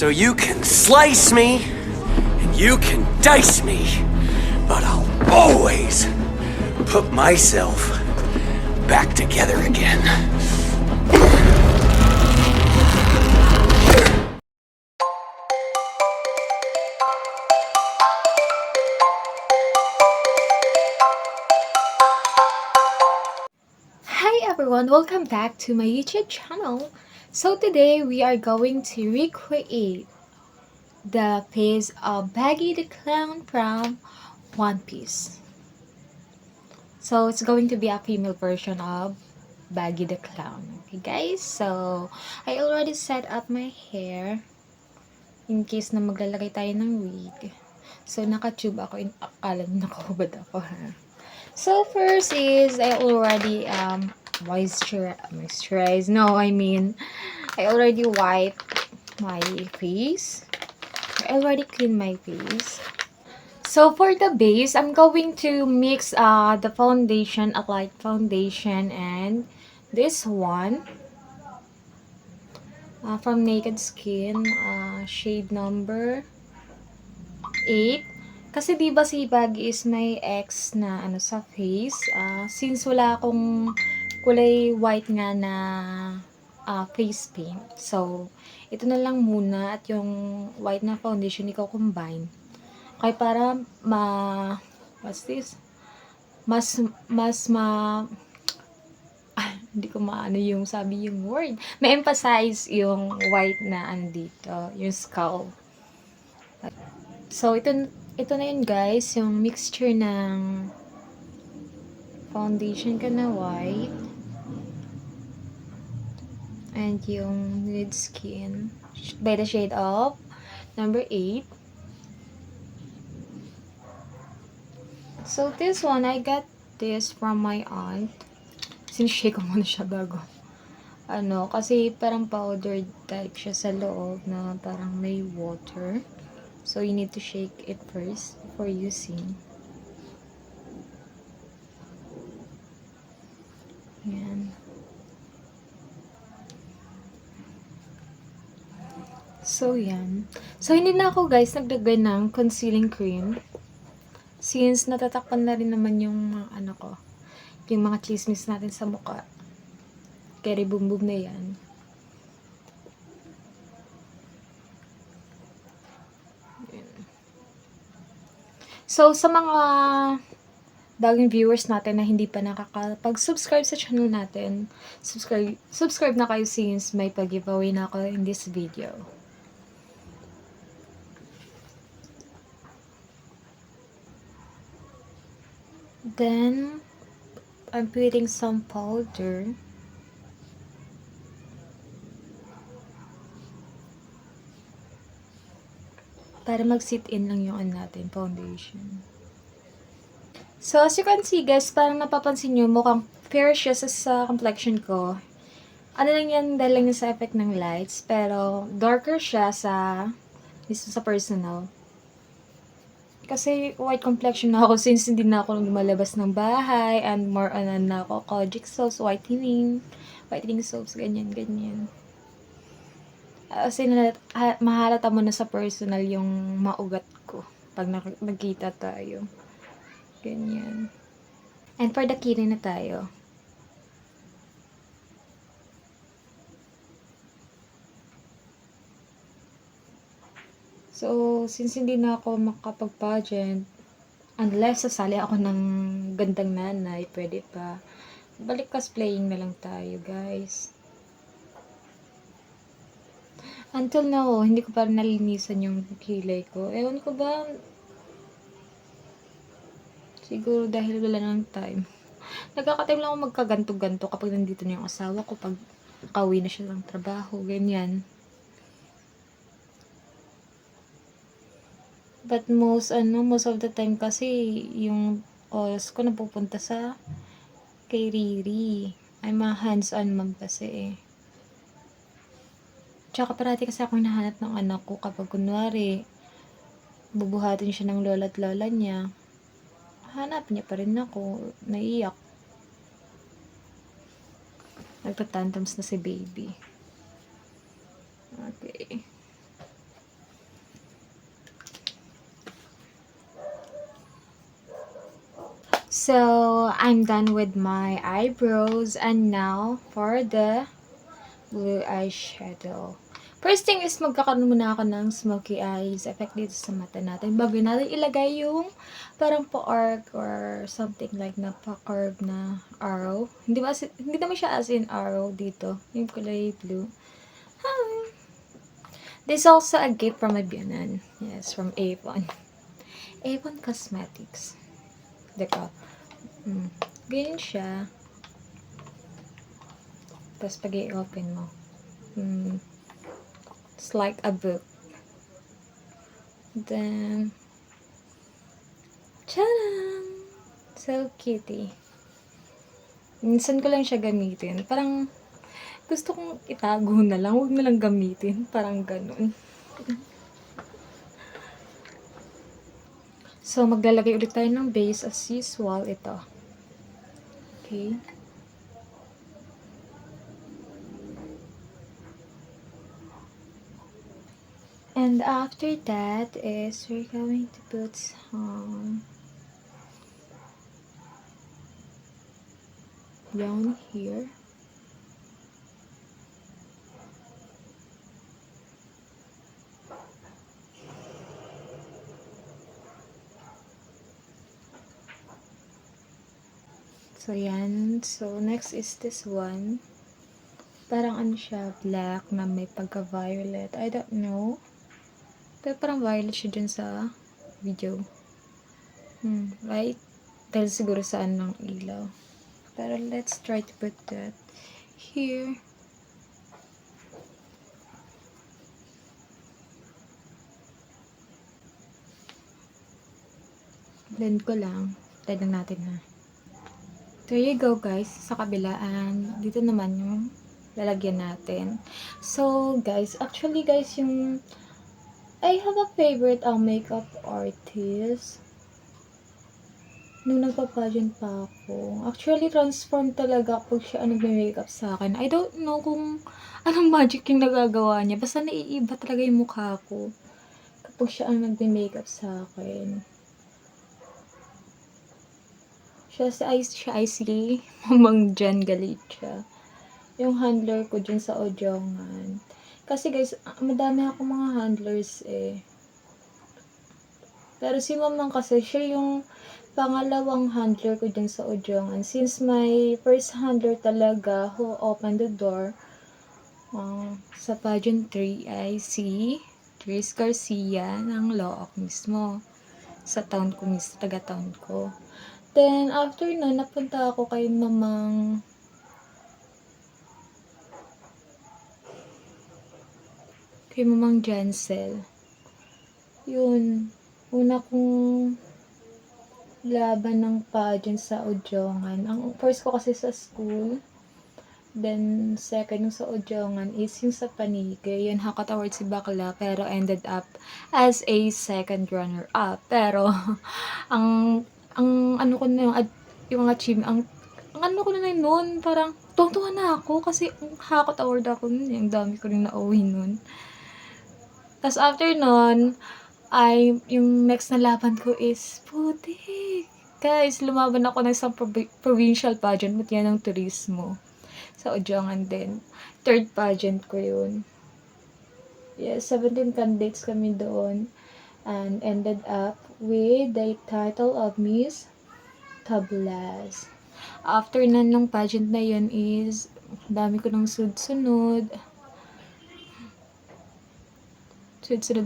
So you can slice me, and you can dice me, but I'll always put myself back together again. Hi everyone, welcome back to my YouTube channel. So today we are going to recreate the face of Baggy the Clown from One Piece. So it's going to be a female version of Baggy the Clown. Okay guys, so I already set up my hair in case na maglalagay tayo ng wig. So naka-tube ako, akala niyo nakahubad ako ha. So first is I already moisturize. No, I mean I already wiped my face. I already cleaned my face. So for the base, I'm going to mix the foundation, a light foundation, and this one from Naked Skin, shade number 8. Kasi 'di ba si Baggy is may ex na ano sa face, since wala akong kulay white nga na face paint. So, ito na lang muna at yung white na foundation i-combine. Kaya para what's this? Hindi ko maano yung sabi yung word. Ma-emphasize yung white na andito, yung skull. So, ito na yun guys, yung mixture ng foundation ka na white and yung nude skin by the shade of number 8. So, this one, I got this from my aunt. Sinishake ko muna siya bago. Kasi parang powder type siya sa loob na parang may water. So, you need to shake it first before using. Yan. So, yan. So, hindi na ako guys nagdagay ng concealing cream. Since natatakpan na rin naman yung yung mga chismis natin sa mukha. Kaya bumbum na yan. So, sa mga bagong viewers natin na hindi pa nakakapag-subscribe sa channel natin, subscribe na kayo since may pag-giveaway na ako in this video. Then, I'm putting some powder. Para mag-sit in lang yung natin, foundation. So, as you can see guys, parang napapansin nyo, mukhang fair siya sa complexion ko. Ano lang yan, dahil lang sa effect ng lights, pero darker siya sa personal. Kasi white complexion na ako since hindi na ako lumalabas ng bahay and more on na ako kojic soaps, whitening soaps, ganyan. Kasi mahalata mo na sa personal yung maugat ko pag nagkita tayo. Ganyan. And for the kiri na tayo. So, since hindi na ako makapag-pageant, unless sasali ako ng gandang nanay, pwede pa. Balik cosplaying na lang tayo, guys. Until now, hindi ko pa rin nalinisan yung kilay ko. Ewan ko ba, siguro dahil wala ng time. Nagkakatime lang ako magkaganto-ganto kapag nandito na yung asawa ko, pag kauwi na siya ng trabaho, ganyan. But most of the time kasi yung oras ko napupunta sa kay Riri. I'm a hands-on mom kasi eh. Tsaka parati kasi ako hinahanap ng anak ko kapag kunwari bubuhatin siya ng lola at lola niya. Hanap niya pa rin ako, naiiyak. Nagtatantrums na si baby. Okay. So, I'm done with my eyebrows, and now for the blue eyeshadow. First thing is magkakaroon muna ako ng smoky eyes effect dito sa mata natin bago natin ilagay yung parang pa-arc or something like na pa-curve na arrow. Hindi naman siya as in arrow dito, yung kulay blue. This is also a gift from my biyanan. Yes, from Avon. Avon Cosmetics. Deko. Ganyan siya. Tapos pag i-open mo. It's like a book. Then, tcharam! So cutie. Minsan ko lang siya gamitin. Parang, gusto kong itago na lang. Huwag na lang gamitin. Parang ganun. So, maglalagay ulit tayo ng base as usual. Ito. Okay. And after that is we're going to put some down here. So, yan. So, next is this one. Parang ano siya, black na may pagka-violet. I don't know. Pero parang violet siya dyan sa video. Right? Dahil siguro saan ng ilaw. Pero let's try to put that here. Blend ko lang. Try lang natin na. There you go guys, sa kabila, and dito naman yung lalagyan natin. So guys, actually guys, yung I have a favorite makeup artist nung nagpa-pageant pa ako. Actually, transform talaga pag siya nag-makeup sa akin. I don't know kung anong magic yung nagagawa niya. Basta naiiba talaga yung mukha ko kapag siya ang nag-makeup sa akin. Siya ay si Mamang Jan Galicia. Yung handler ko dyan sa Ojongan. Kasi guys, madami ako mga handlers eh. Pero si Mamang kasi, siya yung pangalawang handler ko dyan sa Ojongan. Since my first handler talaga who opened the door sa pageantry ay si Grace Garcia ng Looc mismo. Sa town ko mismo, taga-town ko. Then, after nun, napunta ako kay Mamang Jansel. Yun, una kong laban ng pageant sa Ojongan. Ang first ko kasi sa school, then second yung sa Ojongan is yung sa Panigay. Yun, Hakot Award si Bakla, pero ended up as a second runner-up. Pero, ang ano ko na yung achievement, ang ano ko na noon, parang tuwa na ako kasi Hakot Award ako nun, ang dami ko rin na-uwi nun. Tapos after nun, ay yung next na laban ko is putik. Guys, lumaban ako ng isang provincial pageant, but yan ng turismo. Sa Ojongan din. Third pageant ko yun. Yes, 17 candidates kami doon. And ended up with the title of Miss Tablas. After nung pageant na yun is dami ko ng sunod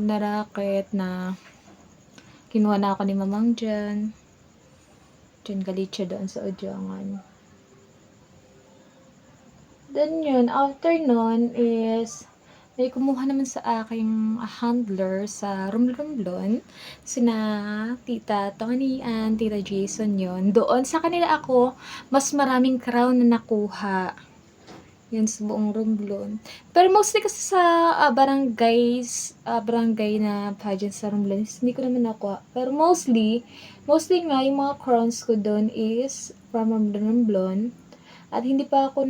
na racket na kinuha na ako ni Mamang Jan Galicia doon sa Ojongan. Then yun, after nun is may kumuha naman sa aking handler sa Romblon, sina Tita Tony and Tita Jason yon. Doon sa kanila ako, mas maraming crown na nakuha. Yan sa buong Romblon. Pero mostly kasi sa barangay na pageant sa Romblon, hindi ko naman nakuha. Pero mostly nga yung mga crowns ko doon is from Romblon. At hindi pa ako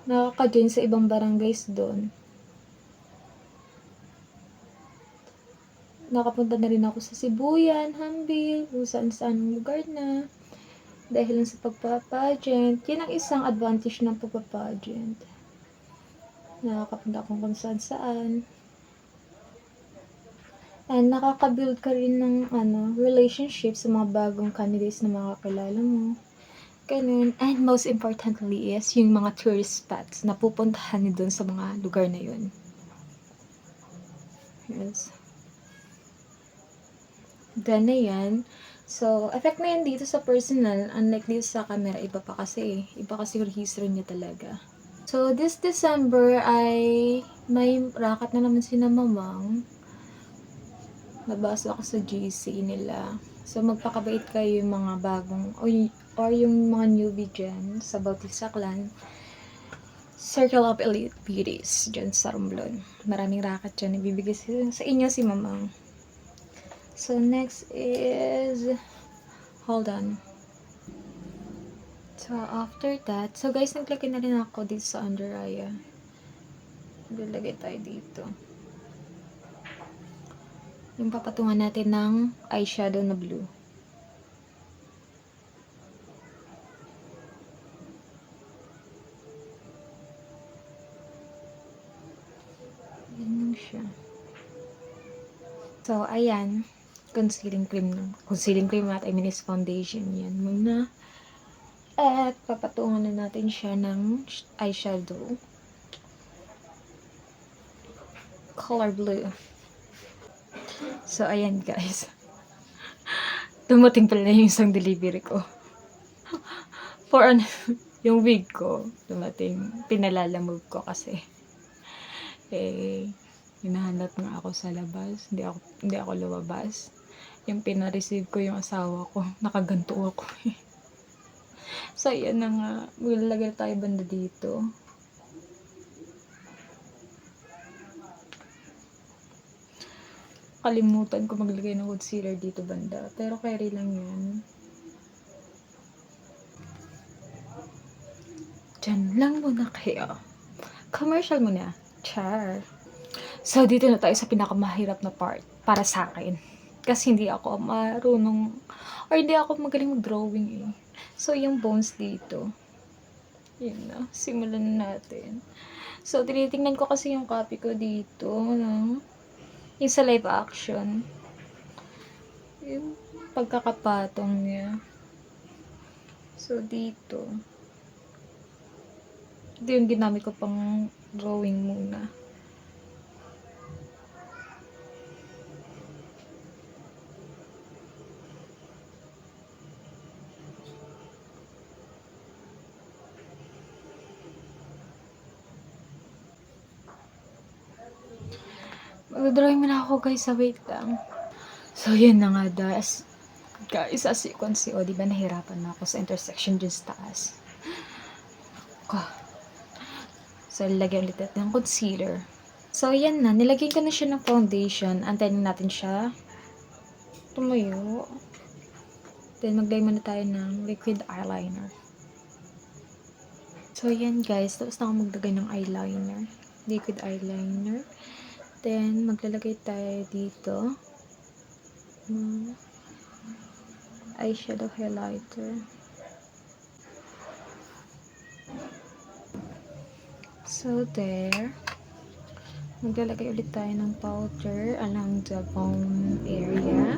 nakaka-join sa ibang barangays doon. nakapunta na rin ako sa Sibuyan, Hanbil, kung saan lugar na. Dahil lang sa pagpa-pageant. Yan ang isang advantage ng pagpa-pageant. Nakakapunta akong kung saan. And nakaka-build ka rin ng relationship sa mga bagong candidates na makakilala mo. Ganun. And most importantly is yung mga tourist spots na pupuntahan niyo dun sa mga lugar na yun. Yes. Then na yan. So, effect na yan dito sa personal. Unlike dito sa camera, iba pa kasi. Iba kasi yung registro niya talaga. So, this December ay may racket na naman si na mamang. Nabasa ako sa GC nila. So, magpakabait kayo yung mga bagong, or yung mga newbie dyan sa Bautista Clan. Circle of Elite Beauties dyan sa Romblon. Maraming racket dyan. Ibibigay sa inyo si mamang. So, next is, hold on. So, after that, so guys, naglagay na rin ako dito sa under eye. Nilagay tayo dito. Yung papatungan natin ng eyeshadow na blue. Yan lang siya. So, ayan. Concealing cream at I mean is foundation. Yan muna. At papatungan na natin siya ng eyeshadow. Color blue. So, ayan guys. Dumating pala yung isang delivery ko. Yung wig ko, dumating. Pinalalamove ko kasi. Hinahanap nga ako sa labas. Hindi ako lumabas. Yung pina-receive ko yung asawa ko. Nakaganto ako. So, ayan na nga. Maglalagay tayo banda dito. Kalimutan ko maglagay ng concealer dito banda. Pero carry lang yan. Diyan lang muna kayo. Commercial muna. Char. So, dito na tayo sa pinakamahirap na part para sa akin. Kasi hindi ako marunong or hindi ako magaling mag-drawing eh. So, yung bones dito. Yun na. Simulan na natin. So, tinitingnan ko kasi yung copy ko dito. No? Yung sa live action. Yung pagkakapatong niya. So, dito. Ito yung ginamit ko pang drawing muna. Mag-drawing muna ako guys, wait lang. So, yun na nga guys. Guys, as you can see, diba nahirapan na ako sa intersection dyan sa taas. So, lagyan ulit natin ng concealer. So, yan na. Nilagyan ko na siya ng foundation. Antayin natin siya tumuyo. Then, maglagay muna tayo ng liquid eyeliner. So, yan guys. Tapos na ako maglagay ng eyeliner. Liquid eyeliner. Then, maglalagay tayo dito. Eyeshadow highlighter. So, there. Maglalagay ulit tayo ng powder along the bone area.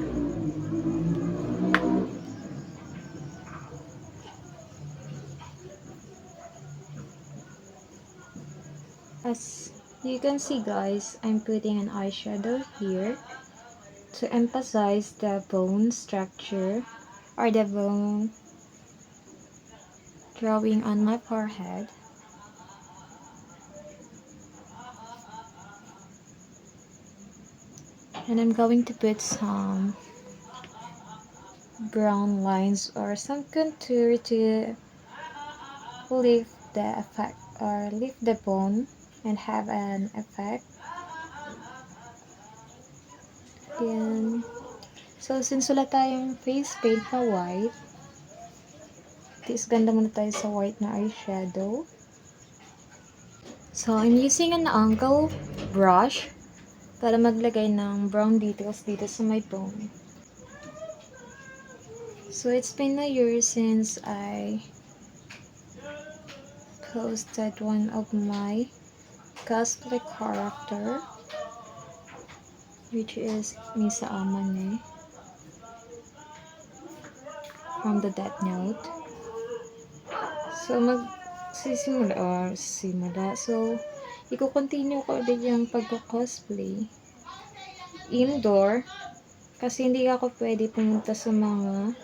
As you can see guys, I'm putting an eyeshadow here to emphasize the bone structure or the bone drawing on my forehead. And I'm going to put some brown lines or some contour to lift the effect or lift the bone and have an effect. Then, so since wala tayong face paint na white, ganda muna tayo sa white na eyeshadow. So, I'm using an angle brush para maglagay ng brown details dito sa my bone. So it's been a year since I posted one of my cosplay character, which is Misa Amane from the Death Note. So simula. So i-continue ko ulit yung pagko-cosplay indoor kasi hindi ako pwede pumunta sa mga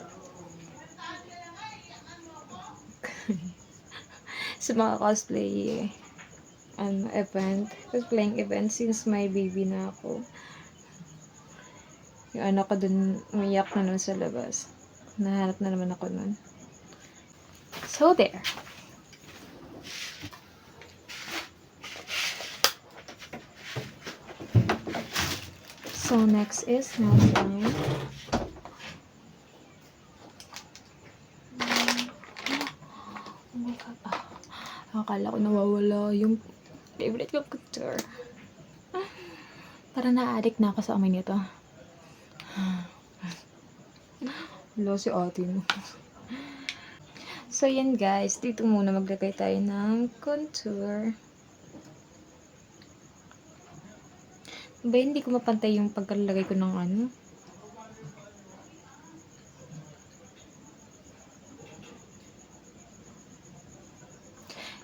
cosplay cosplaying event since may baby na ako. Yung anak ko dun, umiyak na nun sa labas. Nahanap na naman ako nun. So, there. So, next is nail line. Oh my God. Akala ko nawawala yung favorite kong couture. Para na-addict na ako sa amoy nito. Wala si ate mo. So, yan guys. Dito muna maglagay tayo ng contour. Ba, hindi ko mapantay yung pagkalagay ko ng ano.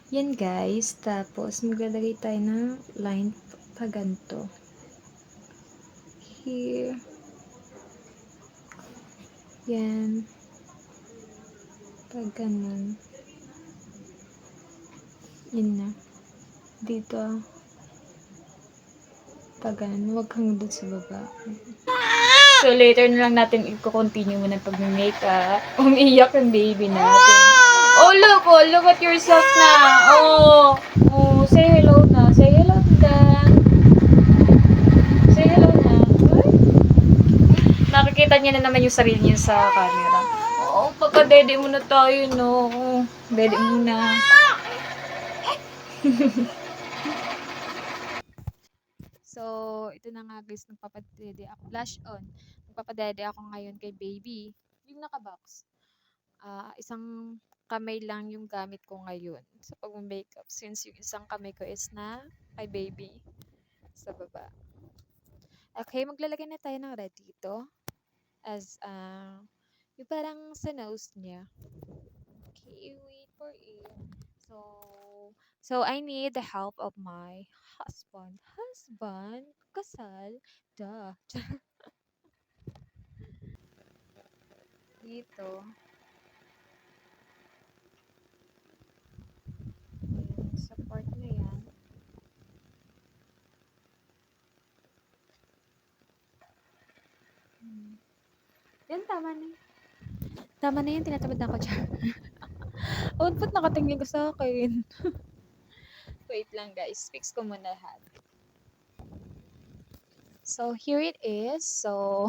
Yan guys. Tapos, maglalagay tayo ng line pa ganito. Here. Yan. Pag ganun. Yun na. Dito. Pag ganun. Huwag kang doon sa baba. So, later na lang natin i-continue muna pag makeup. Umiiyak yung baby natin. Oh, look at yourself na. Oh, say hello na. Say hello to them. Say hello na. Ay. Nakikita niya na naman yung sarili niya sa camera. Oh, pagka-dede muna tayo, no. Dede muna. So, ito na nga guys, nagpapadede ako. Blush on. Nagpapadede ako ngayon kay baby. Yung nakabox. Isang kamay lang yung gamit ko ngayon sa pag-makeup since yung isang kamay ko is na kay baby sa baba. Okay, maglalagay na tayo ng red dito as yung parang sa nose niya. Okay, wait for it. So I need the help of my husband. Kasal, duh. Dito. Sa part na yan. Yan, tama na. Tama na yan, tinatamad na ako, Char. Ba't nakatingin ko sa akin? Wait lang guys, fix ko muna lahat. So, here it is. So,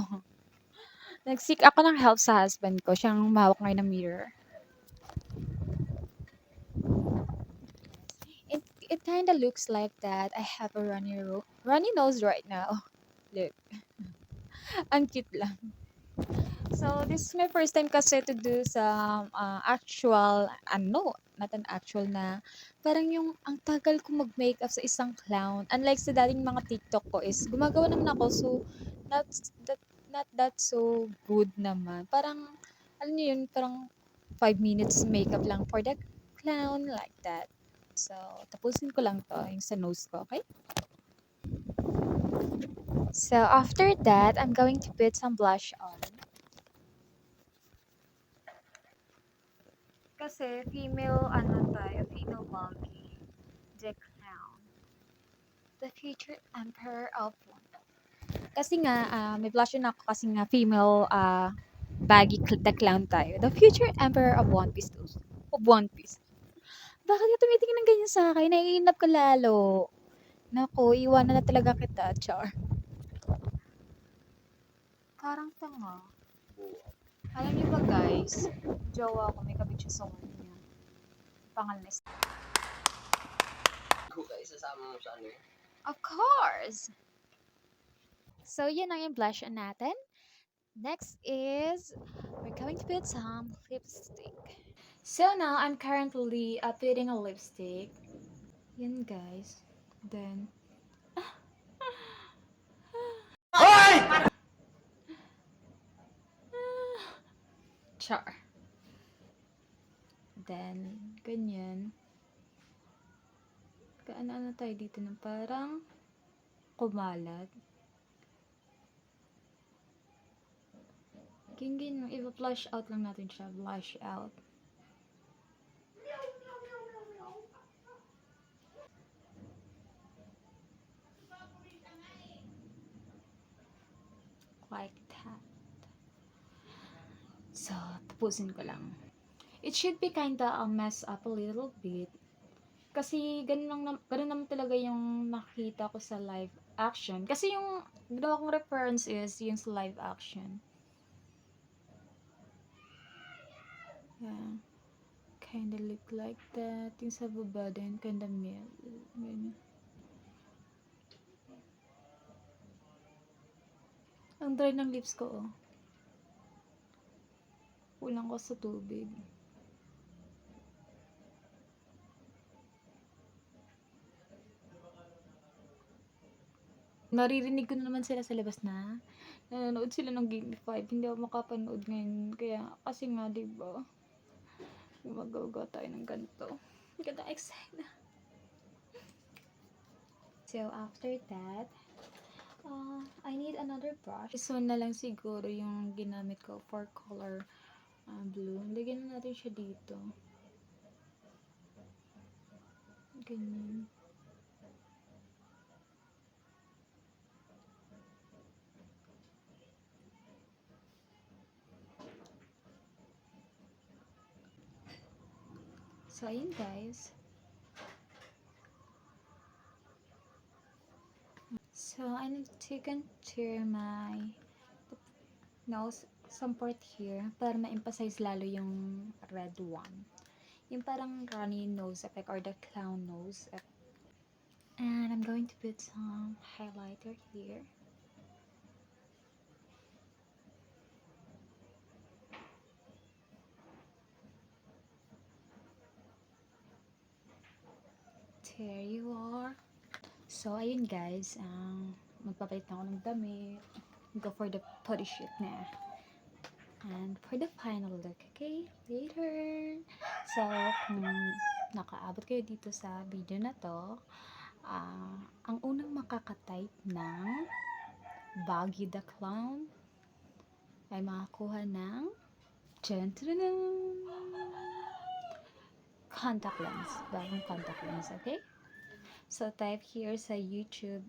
nag-seek ako ng help sa husband ko. Siyang mahawak ngayon ng mirror. It kind of looks like that I have a runny nose right now. Look. Ang cute lang. So, this is my first time kasi to do some not an actual na, parang yung ang tagal ko mag-makeup sa isang clown. Unlike sa dating mga TikTok ko is, gumagawa naman ako, so, not not that so good naman. Parang, alam niyo yun, parang 5 minutes makeup lang for the clown, like that. So, tapusin ko lang to, yung sa nose ko, okay? So, after that, I'm going to put some blush on. Kasi female bulky. The clown. The future emperor of One. Kasi nga, may blush on ako kasi nga female the clown tayo. The future emperor of One Piece. Of One Piece. Bakit ka tumitingin ng ganyan sa akin? Naiinap ka lalo. Nako, iwanan na talaga kita, Char. Parang tanga. Alam niyo ba guys, jowa ko may kabit siya sa kanya. Pangalan is... Guys, sasama mo sa ano eh? Of course! So, yun lang yung blush on natin. Next is, we're going to put some lipstick. So now, I'm currently putting a lipstick. Yun guys. Then, char. Then, ganyan. Kaano-ano tayo dito ng parang kumalat. Ganyan, i-flush out lang natin siya. Blush out. Like that. So, tapusin ko lang. It should be kinda mess up a little bit. Kasi ganun naman talaga yung nakita ko sa live action. Kasi yung ginawa kong reference is yung sa live action. Yeah. Kinda look like that. Yung sa baba din, kinda male. Ganyan. Ang dry ng lips ko, oh. Kulang ko sa tubig. Naririnig ko na naman sila sa labas na nanonood sila ng Game 5. Hindi ako makapanood ngayon. Kaya, kasi nga, diba, gumagawa tayo ng ganito. Ganda excited. So, after that, I need another brush. This one na lang siguro yung ginamit ko for color blue. Lagyan na natin siya dito. Ganyan. So, ayun guys. So, I need to contour my nose, some part here, para ma-emphasize lalo yung red one. Yung parang runny nose effect or the clown nose effect. And I'm going to put some highlighter here. There you are. So, ayun guys, magpapalit na ako ng damit. Go for the photo shoot na. And for the final look, okay? Later! So, kung nakaabot kayo dito sa video na to, ang unang makakatype ng Baggy the Clown ay makakuha ng contact lens. Bagong contact lens, okay? So, type here sa YouTube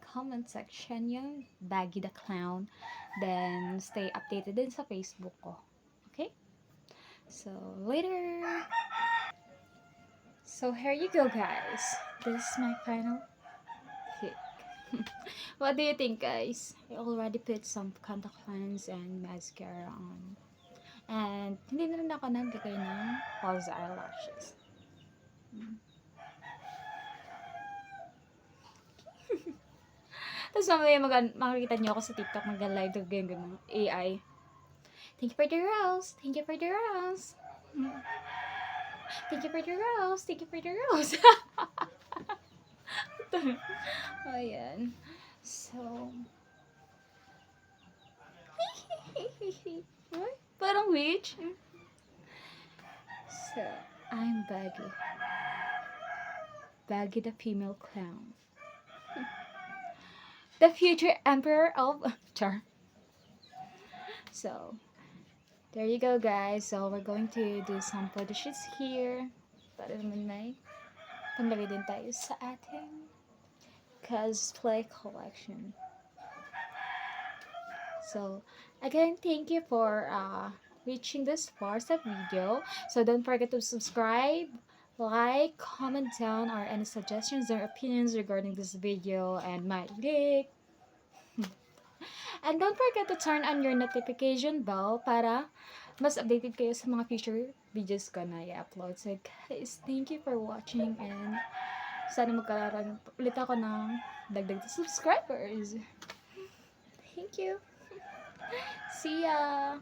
comment section yung Baggy the Clown. Then, stay updated din sa Facebook ko. Okay? So, later! So, here you go, guys. This is my final pick. What do you think, guys? I already put some contact lens and mascara on. And, hindi na rin ako naglagay ng false eyelashes. Tapos mamaya makikita nyo ako sa TikTok mag-live of ganyan AI. Thank you for the rose. Thank you for the rose. Thank you for the rose. Thank you for the rose. Ayan. So, parang witch. So, I'm Baggy. Baggy the female clown. The future emperor of Char. So, there you go, guys. So, we're going to do some photo shoots here. Para naman may panglagay din tayo sa ating cosplay collection. So, again, thank you for reaching this far sa video. So, don't forget to subscribe, like, comment down or any suggestions or opinions regarding this video and my leak. And don't forget to turn on your notification bell para mas updated kayo sa mga future videos ko na i-upload. So guys, thank you for watching and sana magkaroon ulit ako ng dagdag na subscribers. Thank you. See ya.